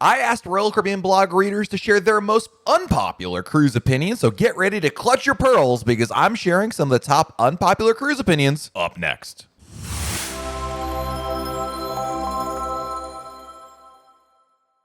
I asked Royal Caribbean blog readers to share their most unpopular cruise opinions, so get ready to clutch your pearls because I'm sharing some of the top unpopular cruise opinions up next.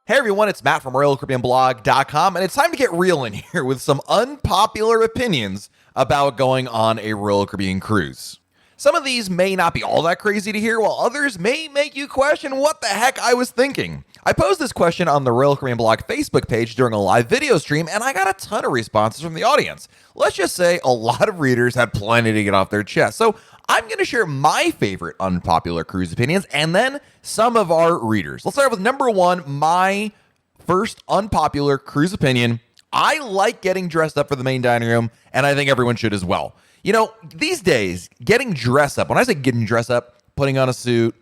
Hey everyone, it's Matt from RoyalCaribbeanblog.com, and it's time to get real in here with some unpopular opinions about going on a Royal Caribbean cruise. Some of these may not be all that crazy to hear, while others may make you question what the heck I was thinking. I posed this question on the Royal Caribbean Blog Facebook page during a live video stream, and I got a ton of responses from the audience. Let's just say a lot of readers had plenty to get off their chest. So I'm going to share my favorite unpopular cruise opinions and then some of our readers. Let's start with number one, my first unpopular cruise opinion. I like getting dressed up for the main dining room, and I think everyone should as well. You know, these days, getting dressed up, when I say getting dressed up, putting on a suit,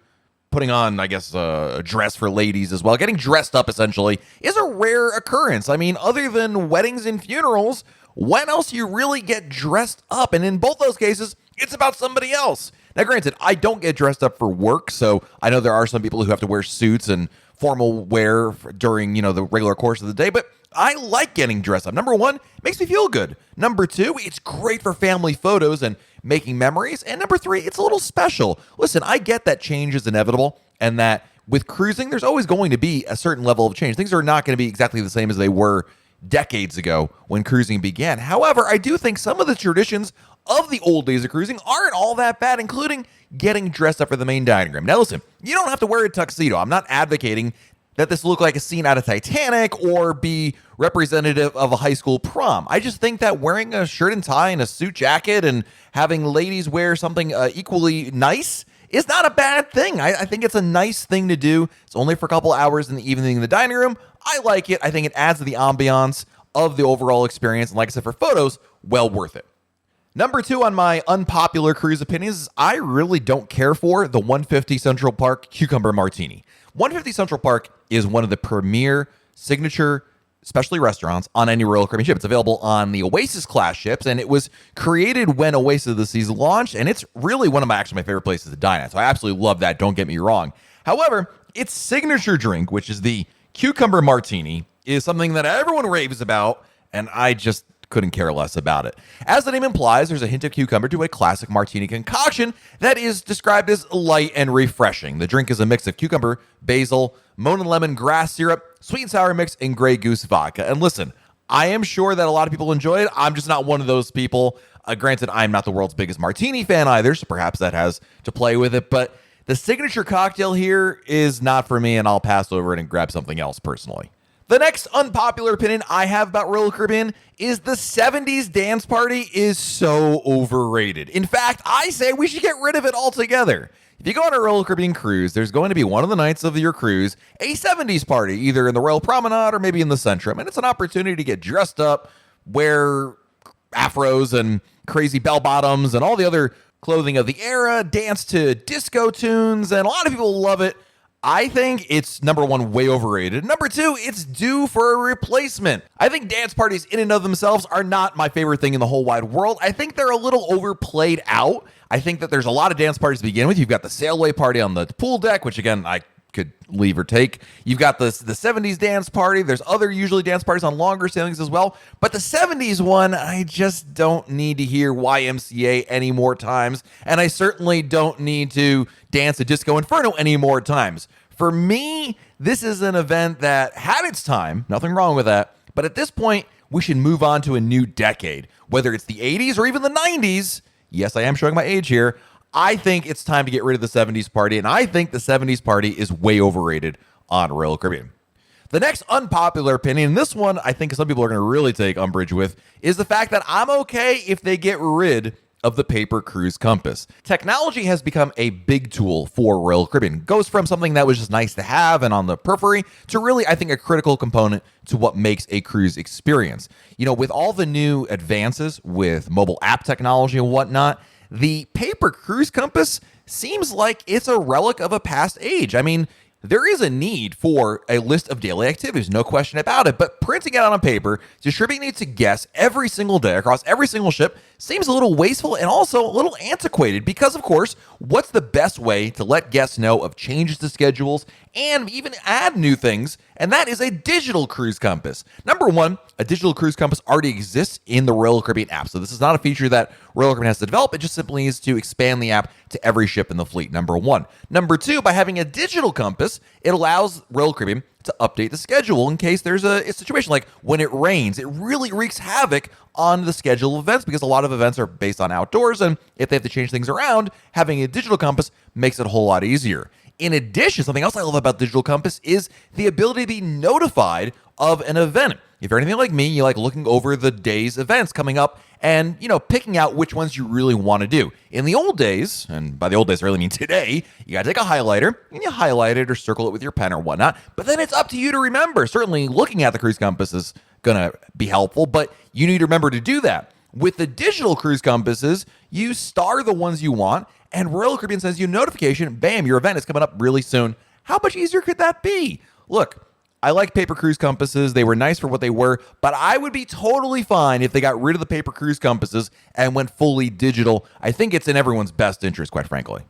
putting on, I guess, a dress for ladies as well, getting dressed up essentially is a rare occurrence. I mean, other than weddings and funerals, when else you really get dressed up? And in both those cases, it's about somebody else. Now, granted, I don't get dressed up for work, so I know there are some people who have to wear suits and formal wear during, the regular course of the day, but I like getting dressed up. Number one, it makes me feel good. Number two, it's great for family photos and making memories. And number three, it's a little special. Listen, I get that change is inevitable and that with cruising, there's always going to be a certain level of change. Things are not going to be exactly the same as they were decades ago when cruising began. However, I do think some of the traditions of the old days of cruising aren't all that bad, including getting dressed up for the main dining room. Now, listen, you don't have to wear a tuxedo. I'm not advocating that this look like a scene out of Titanic or be representative of a high school prom. I just think that wearing a shirt and tie and a suit jacket and having ladies wear something equally nice is not a bad thing. I think it's a nice thing to do. It's only for a couple hours in the evening in the dining room. I like it. I think it adds to the ambiance of the overall experience. And like I said, for photos, well worth it. Number two on my unpopular cruise opinions is I really don't care for the 150 Central Park Cucumber Martini. 150 Central Park is one of the premier signature specialty restaurants on any Royal Caribbean ship. It's available on the Oasis class ships, and it was created when Oasis of the Seas launched, and it's really one of my favorite places to dine at. So I absolutely love that, don't get me wrong. However, its signature drink, which is the Cucumber Martini, is something that everyone raves about, and I just couldn't care less about it. As the name implies, there's a hint of cucumber to a classic martini concoction that is described as light and refreshing. The drink is a mix of cucumber, basil, Monin lemon grass syrup, sweet and sour mix, and Grey Goose vodka. And listen, I am sure that a lot of people enjoy it. I'm just not one of those people. Granted, I'm not the world's biggest martini fan either, so perhaps that has to play with it. But the signature cocktail here is not for me, and I'll pass over it and grab something else personally. The next unpopular opinion I have about Royal Caribbean is the 70s dance party is so overrated. In fact, I say we should get rid of it altogether. If you go on a Royal Caribbean cruise, there's going to be one of the nights of your cruise, a 70s party, either in the Royal Promenade or maybe in the Centrum. And it's an opportunity to get dressed up, wear afros and crazy bell bottoms and all the other clothing of the era, dance to disco tunes, and a lot of people love it. I think it's, number one, way overrated. Number two, it's due for a replacement. I think dance parties in and of themselves are not my favorite thing in the whole wide world. I think they're a little overplayed out. I think that there's a lot of dance parties to begin with. You've got the sailaway party on the pool deck, which again, I could leave or take. You've got the 70s dance party. There's other usually dance parties on longer sailings as well. But the 70s one, I just don't need to hear YMCA any more times. And I certainly don't need to dance a Disco Inferno any more times. For me, this is an event that had its time. Nothing wrong with that. But at this point, we should move on to a new decade. Whether it's the 80s or even the 90s. Yes, I am showing my age here. I think it's time to get rid of the 70s party, and I think the 70s party is way overrated on Royal Caribbean. The next unpopular opinion, and this one I think some people are going to really take umbrage with, is the fact that I'm okay if they get rid of the paper cruise compass. Technology has become a big tool for Royal Caribbean. It goes from something that was just nice to have and on the periphery to really, I think, a critical component to what makes a cruise experience. With all the new advances with mobile app technology and whatnot, the paper cruise compass seems like it's a relic of a past age. I mean, there is a need for a list of daily activities, no question about it, but printing it out on paper, distributing it to guests every single day across every single ship seems a little wasteful and also a little antiquated because, of course, what's the best way to let guests know of changes to schedules and even add new things, and that is a digital cruise compass. Number one, a digital cruise compass already exists in the Royal Caribbean app, so this is not a feature that Royal Caribbean has to develop. It just simply needs to expand the app to every ship in the fleet, number one. Number two, by having a digital compass, it allows Royal Caribbean to update the schedule in case there's a situation like when it rains. It really wreaks havoc on the schedule of events because a lot of events are based on outdoors, and if they have to change things around, having a digital compass makes it a whole lot easier. In addition, something else I love about Digital Compass is the ability to be notified of an event. If you're anything like me, you like looking over the day's events coming up and, picking out which ones you really want to do. In the old days, and by the old days I really mean today, you got to take a highlighter and you highlight it or circle it with your pen or whatnot. But then it's up to you to remember. Certainly looking at the cruise compass is going to be helpful, but you need to remember to do that. With the digital cruise compasses, you star the ones you want, and Royal Caribbean sends you a notification, bam, your event is coming up really soon. How much easier could that be? Look, I like paper cruise compasses. They were nice for what they were, but I would be totally fine if they got rid of the paper cruise compasses and went fully digital. I think it's in everyone's best interest, quite frankly.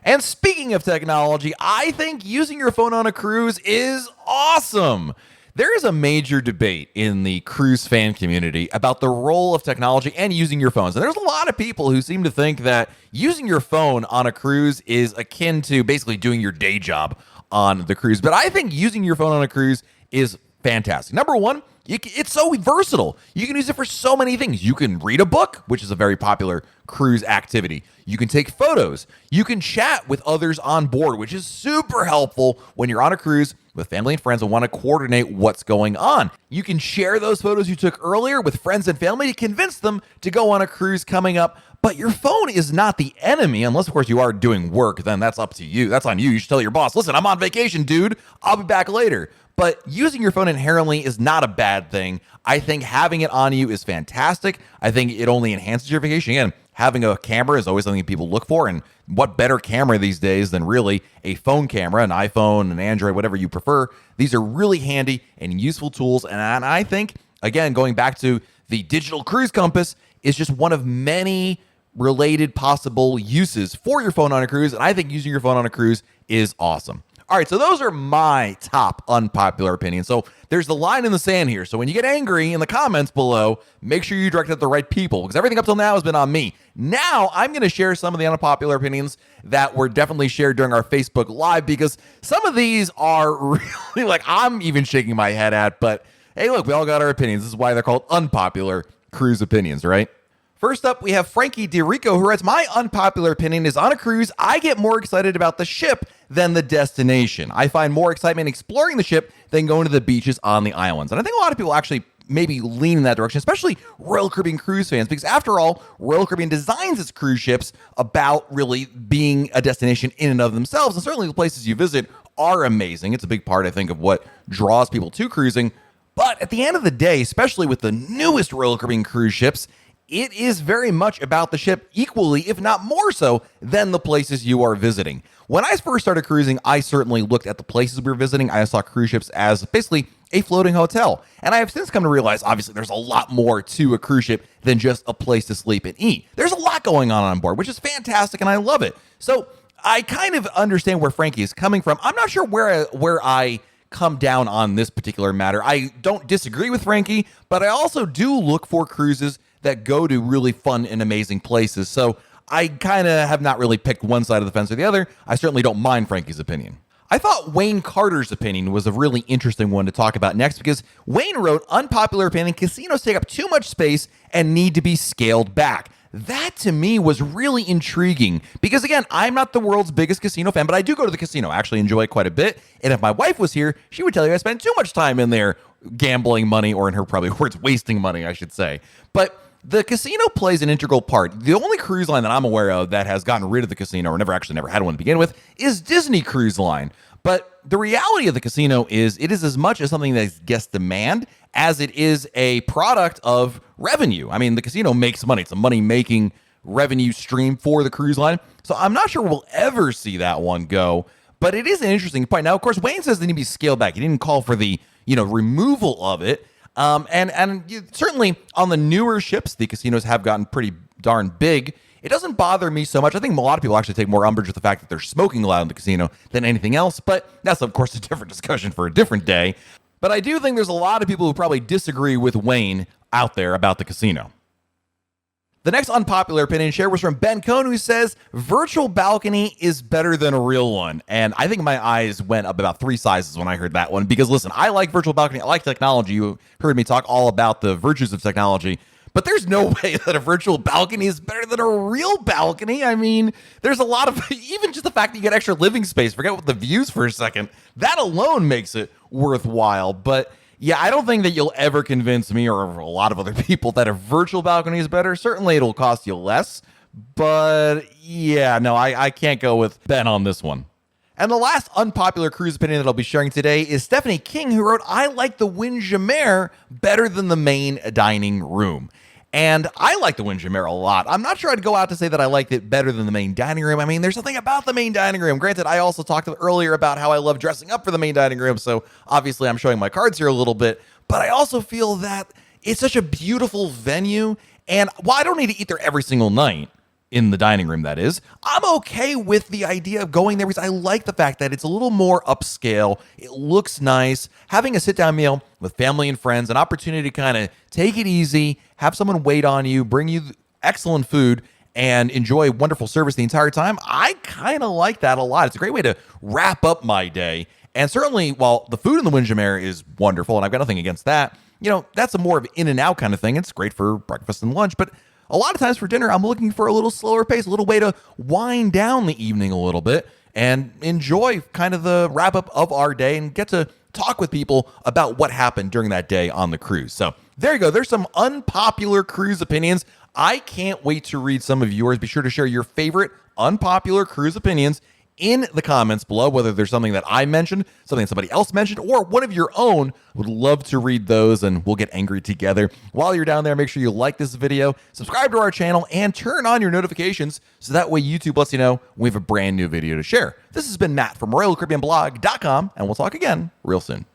And speaking of technology, I think using your phone on a cruise is awesome. There is a major debate in the cruise fan community about the role of technology and using your phones. And there's a lot of people who seem to think that using your phone on a cruise is akin to basically doing your day job on the cruise. But I think using your phone on a cruise is fantastic. Number one, it's so versatile. You can use it for so many things. You can read a book, which is a very popular cruise activity. You can take photos. You can chat with others on board, which is super helpful when you're on a cruise with family and friends and want to coordinate what's going on. You can share those photos you took earlier with friends and family to convince them to go on a cruise coming up. But your phone is not the enemy, unless, of course, you are doing work. Then that's up to you. That's on you. You should tell your boss, listen, I'm on vacation, dude. I'll be back later. But using your phone inherently is not a bad thing. I think having it on you is fantastic. I think it only enhances your vacation. Again, having a camera is always something people look for. And what better camera these days than really a phone camera, an iPhone, an Android, whatever you prefer. These are really handy and useful tools. And I think, again, going back to the digital cruise compass is just one of many related possible uses for your phone on a cruise. And I think using your phone on a cruise is awesome. All right, so those are my top unpopular opinions. So there's the line in the sand here. So when you get angry in the comments below, make sure you direct it at the right people because everything up till now has been on me. Now I'm going to share some of the unpopular opinions that were definitely shared during our Facebook Live because some of these are really like I'm even shaking my head at. But hey, look, we all got our opinions. This is why they're called unpopular cruise opinions, right? First up, we have Frankie DiRico, who writes, my unpopular opinion is on a cruise, I get more excited about the ship than the destination. I find more excitement exploring the ship than going to the beaches on the islands. And I think a lot of people actually maybe lean in that direction, especially Royal Caribbean cruise fans, because after all, Royal Caribbean designs its cruise ships about really being a destination in and of themselves. And certainly the places you visit are amazing. It's a big part, I think, of what draws people to cruising. But at the end of the day, especially with the newest Royal Caribbean cruise ships, it is very much about the ship equally, if not more so, than the places you are visiting. When I first started cruising, I certainly looked at the places we were visiting. I saw cruise ships as basically a floating hotel. And I have since come to realize, obviously, there's a lot more to a cruise ship than just a place to sleep and eat. There's a lot going on board, which is fantastic, and I love it. So I kind of understand where Frankie is coming from. I'm not sure where I come down on this particular matter. I don't disagree with Frankie, but I also do look for cruises that go to really fun and amazing places. So I kind of have not really picked one side of the fence or the other. I certainly don't mind Frankie's opinion. I thought Wayne Carter's opinion was a really interesting one to talk about next because Wayne wrote, unpopular opinion, casinos take up too much space and need to be scaled back. That to me was really intriguing because, again, I'm not the world's biggest casino fan, but I do go to the casino. I actually enjoy it quite a bit. And if my wife was here, she would tell you I spend too much time in there gambling money, or in her probably words, wasting money, I should say. But the casino plays an integral part. The only cruise line that I'm aware of that has gotten rid of the casino or never had one to begin with is Disney Cruise Line. But the reality of the casino is it is as much as something that is guest demand as it is a product of revenue. I mean, the casino makes money. It's a money-making revenue stream for the cruise line. So I'm not sure we'll ever see that one go. But it is an interesting point. Now, of course, Wayne says they need to be scaled back. He didn't call for the removal of it. Certainly on the newer ships, the casinos have gotten pretty darn big. It doesn't bother me so much. I think a lot of people actually take more umbrage with the fact that they're smoking loud in the casino than anything else, but that's, of course, a different discussion for a different day. But I do think there's a lot of people who probably disagree with Wayne out there about the casino. The next unpopular opinion share was from Ben Cohn, who says virtual balcony is better than a real one. And I think my eyes went up about 3 sizes when I heard that one, because listen, I like virtual balcony. I like technology. You heard me talk all about the virtues of technology, but there's no way that a virtual balcony is better than a real balcony. I mean, there's a lot of, even just the fact that you get extra living space, forget what the views for a second, that alone makes it worthwhile. But yeah, I don't think that you'll ever convince me or a lot of other people that a virtual balcony is better. Certainly it'll cost you less, but yeah, no, I can't go with Ben on this one. And the last unpopular cruise opinion that I'll be sharing today is Stephanie King, who wrote, I like the Windjammer better than the main dining room. And I like the Windjammer a lot. I'm not sure I'd go out to say that I liked it better than the main dining room. I mean, there's something about the main dining room. Granted, I also talked earlier about how I love dressing up for the main dining room, so obviously I'm showing my cards here a little bit. But I also feel that it's such a beautiful venue, and while I don't need to eat there every single night, in the dining room, that is, I'm okay with the idea of going there because I like the fact that it's a little more upscale. It looks nice. Having a sit-down meal with family and friends, an opportunity to kind of take it easy, have someone wait on you, bring you excellent food, and enjoy wonderful service the entire time. I kind of like that a lot. It's a great way to wrap up my day. And certainly, while the food in the Windjammer is wonderful, and I've got nothing against that, you know, that's a more of an in-and-out kind of thing. It's great for breakfast and lunch, but a lot of times for dinner, I'm looking for a little slower pace, a little way to wind down the evening a little bit and enjoy kind of the wrap up of our day and get to talk with people about what happened during that day on the cruise. So there you go. There's some unpopular cruise opinions. I can't wait to read some of yours. Be sure to share your favorite unpopular cruise opinions in the comments below, whether there's something that I mentioned, something that somebody else mentioned, or one of your own. Would love to read those, and we'll get angry together. While you're down there, make sure you like this video, subscribe to our channel, and turn on your notifications so that way YouTube lets you know when we have a brand new video to share. This has been Matt from RoyalCaribbeanblog.com, and we'll talk again real soon.